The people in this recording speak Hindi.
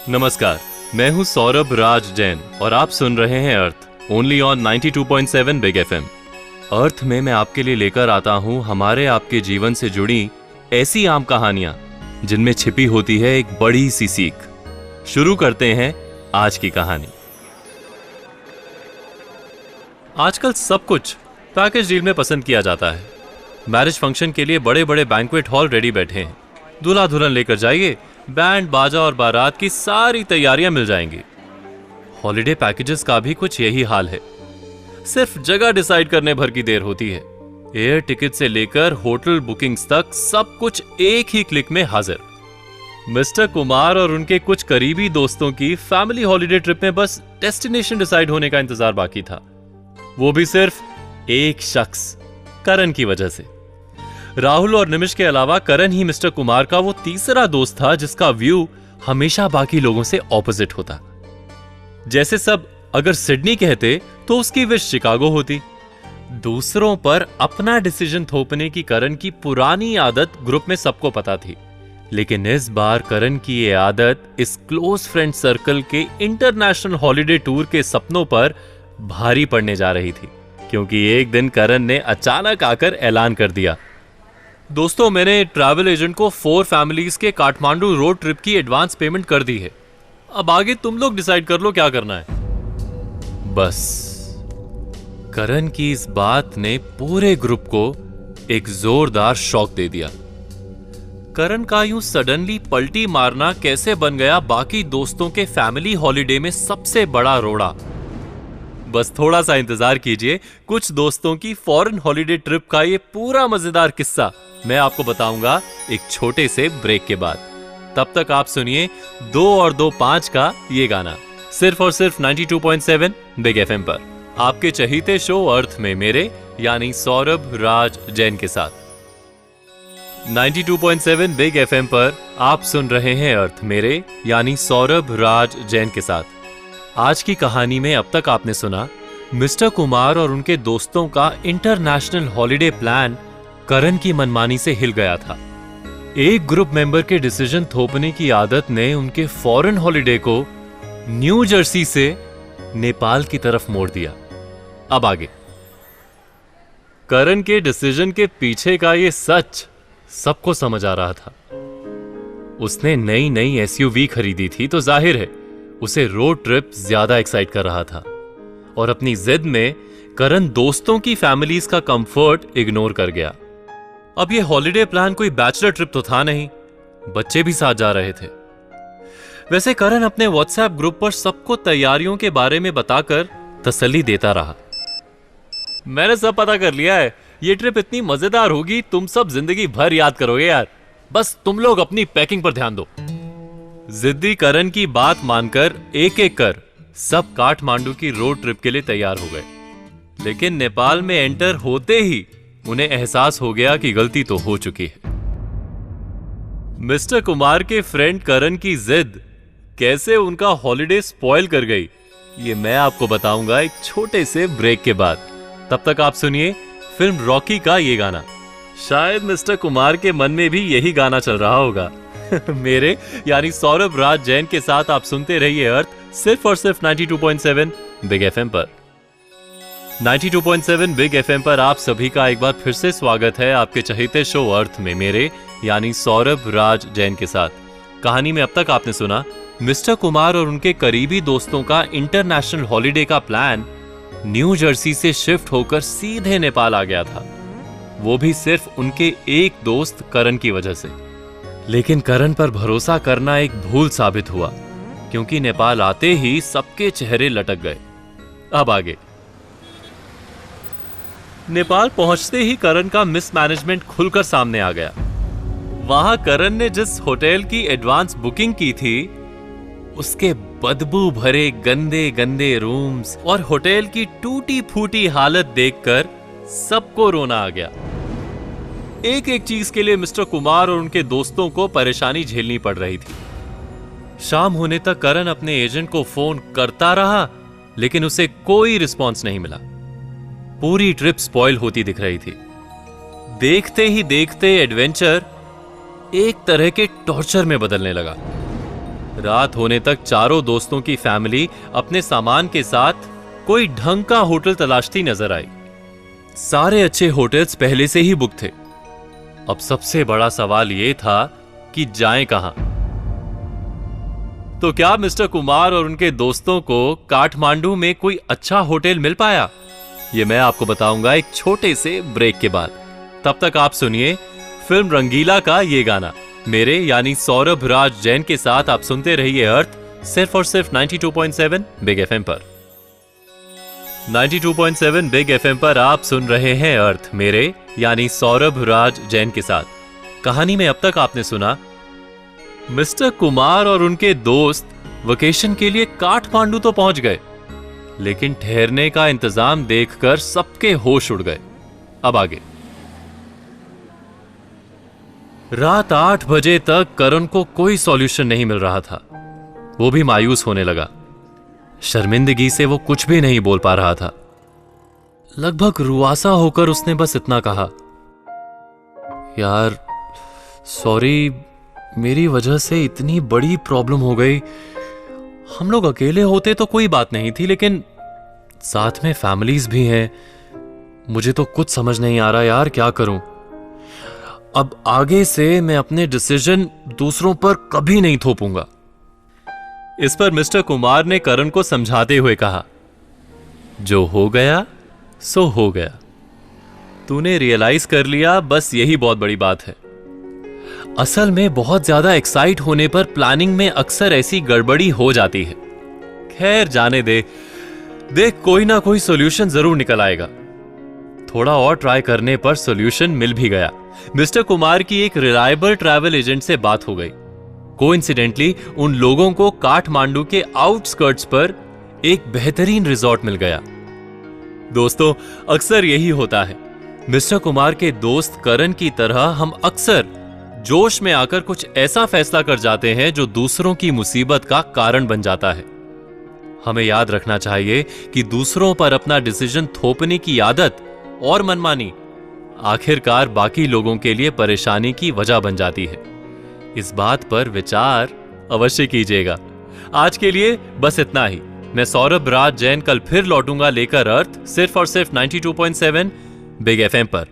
नमस्कार, मैं हूं सौरभ राज जैन और आप सुन रहे हैं Arth only on 92.7 big FM. Arth में मैं आपके लिए लेकर आता हूं हमारे आपके जीवन से जुड़ी ऐसी आम कहानियां जिनमें छिपी होती है एक बड़ी सी सीख। शुरू करते हैं आज की कहानी। आजकल सब कुछ पैकेज डील में पसंद किया जाता है। मैरिज फंक्शन के लिए बड़े बड़े बैंक्वेट हॉल रेडी बैठे हैं। दूल्हा दुल्हन लेकर जाइए, बैंड बाजा और बारात की सारी तैयारियां मिल जाएंगी। हॉलिडे पैकेजेस का भी कुछ यही हाल है। सिर्फ जगह डिसाइड करने भर की देर होती है। एयर टिकट से लेकर होटल बुकिंग्स तक सब कुछ एक ही क्लिक में हाजिर। मिस्टर कुमार और उनके कुछ करीबी दोस्तों की फैमिली हॉलिडे ट्रिप में बस डेस्टिनेशन डिसाइड होने का इंतजार बाकी था, वो भी सिर्फ एक शख्स, करण की वजह से। राहुल और निमिष के अलावा करण ही मिस्टर कुमार का वो तीसरा दोस्त था जिसका व्यू हमेशा बाकी लोगों से ऑपोजिट होता। जैसे सब अगर सिडनी कहते तो उसकी विश शिकागो होती। दूसरों पर अपना डिसीजन थोपने की करण की पुरानी आदत ग्रुप में सबको पता थी, लेकिन इस बार करण की ये आदत इस क्लोज फ्रेंड सर्कल के इंटरनेशनल हॉलिडे टूर के सपनों पर भारी पड़ने जा रही थी, क्योंकि एक दिन करण ने अचानक आकर ऐलान कर दिया, दोस्तों मैंने ट्रैवल एजेंट को 4 फैमिलीज के काठमांडू रोड ट्रिप की एडवांस पेमेंट कर दी है। अब आगे तुम लोग डिसाइड कर लो क्या करना है। बस करण की इस बात ने पूरे ग्रुप को एक जोरदार शॉक दे दिया। करण का यूं सडनली पलटी मारना कैसे बन गया बाकी दोस्तों के फैमिली हॉलिडे में सबसे बड़ा रोड़ा। बस थोड़ा सा इंतजार कीजिए, कुछ दोस्तों की फॉरेन हॉलिडे ट्रिप का ये पूरा मजेदार किस्सा मैं आपको बताऊंगा एक छोटे से ब्रेक के बाद। तब तक आप सुनिए 2 और 2 5 का ये गाना सिर्फ और सिर्फ 92.7 बिग एफएम पर, आपके चहीते शो अर्थ में मेरे यानी सौरभ राज जैन के साथ। 92.7 बिग एफएम पर आप सुन रहे हैं अर्थ मेरे यानी सौरभ राज जैन के साथ। आज की कहानी में अब तक आपने सुना मिस्टर कुमार और उनके दोस्तों का इंटरनेशनल हॉलिडे प्लान करण की मनमानी से हिल गया था। एक ग्रुप मेंबर के डिसीजन थोपने की आदत ने उनके फॉरेन हॉलिडे को न्यू जर्सी से नेपाल की तरफ मोड़ दिया। अब आगे करण के डिसीजन के पीछे का ये सच सबको समझ आ रहा था। उसने नई नई एसयूवी खरीदी थी तो जाहिर है उसे रोड ट्रिप ज्यादा एक्साइट कर रहा था, और अपनी जिद में करण दोस्तों की फैमिलीज का कंफर्ट इग्नोर कर गया। अब ये हॉलिडे प्लान कोई बैचलर ट्रिप तो था नहीं, बच्चे भी साथ जा रहे थे। वैसे करण अपने व्हाट्सएप ग्रुप पर सबको तैयारियों के बारे में बताकर तसल्ली देता रहा। मैंने सब पता कर लिया है, ये ट्रिप इतनी मजेदार होगी तुम सब जिंदगी भर याद करोगे यार, बस तुम लोग अपनी पैकिंग पर ध्यान दो। जिद्दी करण की बात मानकर एक एक कर सब काठमांडू की रोड ट्रिप के लिए तैयार हो गए, लेकिन नेपाल में एंटर होते ही उन्हें एहसास हो गया कि गलती तो हो चुकी है। मिस्टर कुमार के फ्रेंड करण की जिद कैसे उनका हॉलिडे स्पॉइल कर गई, ये मैं आपको बताऊंगा एक छोटे से ब्रेक के बाद। तब तक आप सुनिए फिल्म रॉकी का ये गाना। शायद मिस्टर कुमार के मन में भी यही गाना चल रहा होगा। मेरे यानी सौरभ राज जैन के साथ आप सुनते रहिए अर्थ सिर्फ और सिर्फ 92.7 बिग एफएम पर। 92.7 बिग एफएम पर आप सभी का एक बार फिर से स्वागत है आपके चहेते शो अर्थ में मेरे यानी सौरभ राज जैन के साथ। कहानी में अब तक आपने सुना मिस्टर कुमार और उनके करीबी दोस्तों का इंटरनेशनल हॉलिडे का प्लान न्यू जर्सी से शिफ्ट होकर सीधे नेपाल आ गया था, वो भी सिर्फ उनके एक दोस्त करण की वजह से। लेकिन करण पर भरोसा करना एक भूल साबित हुआ, क्योंकि नेपाल आते ही सबके चेहरे लटक गए। अब आगे नेपाल पहुंचते ही करण का मिसमैनेजमेंट खुलकर सामने आ गया। वहां करण ने जिस होटल की एडवांस बुकिंग की थी उसके बदबू भरे गंदे गंदे रूम्स और होटल की टूटी फूटी हालत देखकर सबको रोना आ गया। एक एक चीज के लिए मिस्टर कुमार और उनके दोस्तों को परेशानी झेलनी पड़ रही थी। शाम होने तक करण अपने एजेंट को फोन करता रहा, लेकिन उसे कोई रिस्पॉन्स नहीं मिला। पूरी ट्रिप स्पॉइल होती दिख रही थी। देखते ही देखते एडवेंचर एक तरह के टॉर्चर में बदलने लगा। रात होने तक चारों दोस्तों की फैमिली अपने सामान के साथ कोई ढंग का होटल तलाशती नजर आई। सारे अच्छे होटल्स पहले से ही बुक थे। अब सबसे बड़ा सवाल यह था कि जाएं कहां। तो क्या मिस्टर कुमार और उनके दोस्तों को काठमांडू में कोई अच्छा होटल मिल पाया? यह मैं आपको बताऊंगा एक छोटे से ब्रेक के बाद। तब तक आप सुनिए फिल्म रंगीला का ये गाना। मेरे यानी सौरभ राज जैन के साथ आप सुनते रहिए अर्थ सिर्फ और सिर्फ 92.7 बिग एफएम पर। 92.7 बिग एफएम पर आप सुन रहे हैं अर्थ मेरे यानी सौरभ राज जैन के साथ। कहानी में अब तक आपने सुना मिस्टर कुमार और उनके दोस्त वेकेशन के लिए काठमांडू तो पहुंच गए, लेकिन ठहरने का इंतजाम देखकर सबके होश उड़ गए। अब आगे। रात 8 बजे तक करण को कोई सॉल्यूशन नहीं मिल रहा था। वो भी मायूस होने लगा। शर्मिंदगी से वो कुछ भी नहीं बोल पा रहा था। लगभग रुआसा होकर उसने बस इतना कहा, यार सॉरी, मेरी वजह से इतनी बड़ी प्रॉब्लम हो गई। हम लोग अकेले होते तो कोई बात नहीं थी, लेकिन साथ में फैमिलीज भी हैं। मुझे तो कुछ समझ नहीं आ रहा यार, क्या करूं। अब आगे से मैं अपने डिसीजन दूसरों पर कभी नहीं थोपूंगा। इस पर मिस्टर कुमार ने करण को समझाते हुए कहा, जो हो गया सो हो गया। तूने रियलाइज कर लिया, बस यही बहुत बड़ी बात है। असल में बहुत ज्यादा एक्साइट होने पर प्लानिंग में अक्सर ऐसी गड़बड़ी हो जाती है। खैर जाने दे, देख कोई ना कोई सॉल्यूशन जरूर निकल आएगा। थोड़ा और ट्राई करने पर सॉल्यूशन मिल भी गया। मिस्टर कुमार की एक रिलायबल ट्रैवल एजेंट से बात हो गई। कोइंसिडेंटली उन लोगों को काठमांडू के आउटस्कर्ट्स पर एक बेहतरीन रिजॉर्ट मिल गया। दोस्तों, अक्सर यही होता है। मिस्टर कुमार के दोस्त करण की तरह हम अक्सर जोश में आकर कुछ ऐसा फैसला कर जाते हैं जो दूसरों की मुसीबत का कारण बन जाता है। हमें याद रखना चाहिए कि दूसरों पर अपना डिसीजन थोपने की आदत और मनमानी आखिरकार बाकी लोगों के लिए परेशानी की वजह बन जाती है। इस बात पर विचार अवश्य कीजिएगा। आज के लिए बस इतना ही। मैं सौरभ राज जैन कल फिर लौटूंगा लेकर अर्थ सिर्फ और सिर्फ 92.7 बिग एफएम पर।